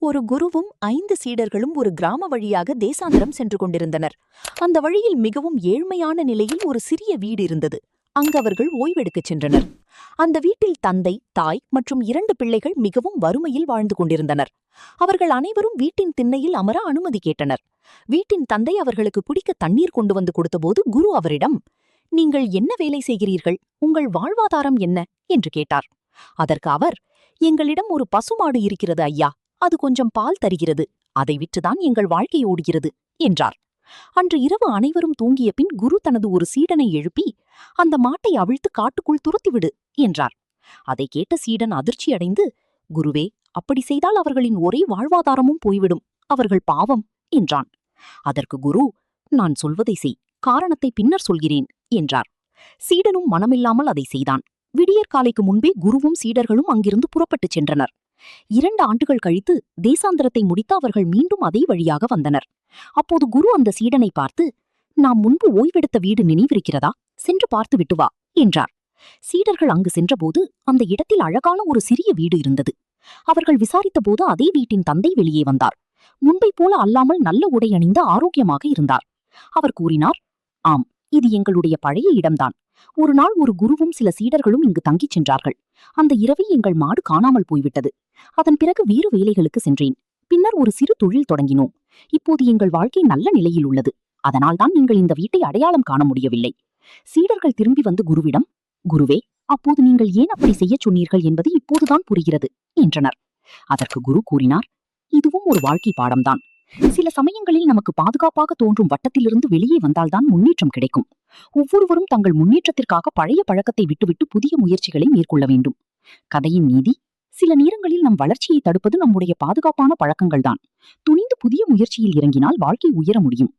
ஒரு குருவும் 5 சீடர்களும் ஒரு கிராம வழியாக தேசாந்திரம் சென்று கொண்டிருந்தனர். அந்த வழியில் மிகவும் ஏழ்மையான நிலையில் ஒரு சிறிய வீடு இருந்தது. அங்கு அவர்கள் ஓய்வெடுக்கச் சென்றனர். அந்த வீட்டில் தந்தை, தாய் மற்றும் 2 பிள்ளைகள் மிகவும் வறுமையில் வாழ்ந்து கொண்டிருந்தனர். அவர்கள் அனைவரும் வீட்டின் திண்ணையில் அமர அனுமதி கேட்டனர். வீட்டின் தந்தை அவர்களுக்கு குடிக்க தண்ணீர் கொண்டு வந்து கொடுத்தபோது குரு அவரிடம், "நீங்கள் என்ன வேலை செய்கிறீர்கள்? உங்கள் வாழ்வாதாரம் என்ன?" என்று கேட்டார். அதற்கு அவர், "எங்களிடம் ஒரு பசுமாடு இருக்கிறது ஐயா. அது கொஞ்சம் பால் தருகிறது. அதை விற்றுதான் எங்கள் வாழ்க்கை ஓடுகிறது" என்றார். அன்று இரவு அனைவரும் தூங்கிய பின் குரு தனது ஒரு சீடனை எழுப்பி, "அந்த மாட்டை அவிழ்த்து காட்டுக்குள் துரத்திவிடு" என்றார். அதை கேட்ட சீடன் அதிர்ச்சியடைந்து, "குருவே, அப்படி செய்தால் அவர்களின் ஒரே வாழ்வாதாரமும் போய்விடும். அவர்கள் பாவம்" என்றான். அதற்கு குரு, "நான் சொல்வதை செய், காரணத்தை பின்னர் சொல்கிறேன்" என்றார். சீடனும் மனமில்லாமல் அதை செய்தான். விடியற்காலைக்கு முன்பே குருவும் சீடர்களும் அங்கிருந்து புறப்பட்டுச் சென்றனர். 2 ஆண்டுகள் கழித்து தேசாந்திரத்தை முடித்து அவர்கள் மீண்டும் அதே வழியாக வந்தனர். அப்போது குரு அந்த சீடனை பார்த்து, "நாம் முன்பு ஓய்வெடுத்த வீடு நினைவிருக்கிறதா? சென்று பார்த்து விட்டு வா" என்றார். சீடர்கள் அங்கு சென்றபோது அந்த இடத்தில் அழகான ஒரு சிறிய வீடு இருந்தது. அவர்கள் விசாரித்தபோது அதே வீட்டின் தந்தை வெளியே வந்தார். முன்பை போல அல்லாமல் நல்ல உடை அணிந்து ஆரோக்கியமாக இருந்தார். அவர் கூறினார், "ஆம், இது எங்களுடைய பழைய இடம்தான். ஒரு நாள் ஒரு குருவும் சில சீடர்களும் இங்கு தங்கிச் சென்றார்கள். அந்த இரவே எங்கள் மாடு காணாமல் போய்விட்டது. அதன் பிறகு வேறு வேலைகளுக்கு சென்றேன். பின்னர் ஒரு சிறு தொழில் தொடங்கினோம். இப்போது எங்கள் வாழ்க்கை நல்ல நிலையில் உள்ளது. அதனால்தான் நீங்கள் இந்த வீட்டை அடையாளம் காண முடியவில்லை." சீடர்கள் திரும்பி வந்து குருவிடம், "குருவே, அப்போது நீங்கள் ஏன் அப்படி செய்யச் சொன்னீர்கள் என்பது இப்போதுதான் புரிகிறது" என்றனர். அதற்கு குரு கூறினார், "இதுவும் ஒரு வாழ்க்கை பாடம்தான். சில சமயங்களில் நமக்கு பாதுகாப்பாக தோன்றும் வட்டத்திலிருந்து வெளியே வந்தால்தான் முன்னேற்றம் கிடைக்கும். ஒவ்வொருவரும் தங்கள் முன்னேற்றத்திற்காக பழைய பழக்கத்தை விட்டுவிட்டு புதிய முயற்சிகளை மேற்கொள்ள வேண்டும்." கதையின் நீதி: சில நேரங்களில் நம் வளர்ச்சியை தடுப்பது நம்முடைய பாதுகாப்பான பழக்கங்கள்தான். துணிந்து புதிய முயற்சியில் இறங்கினால் வாழ்க்கை உயர முடியும்.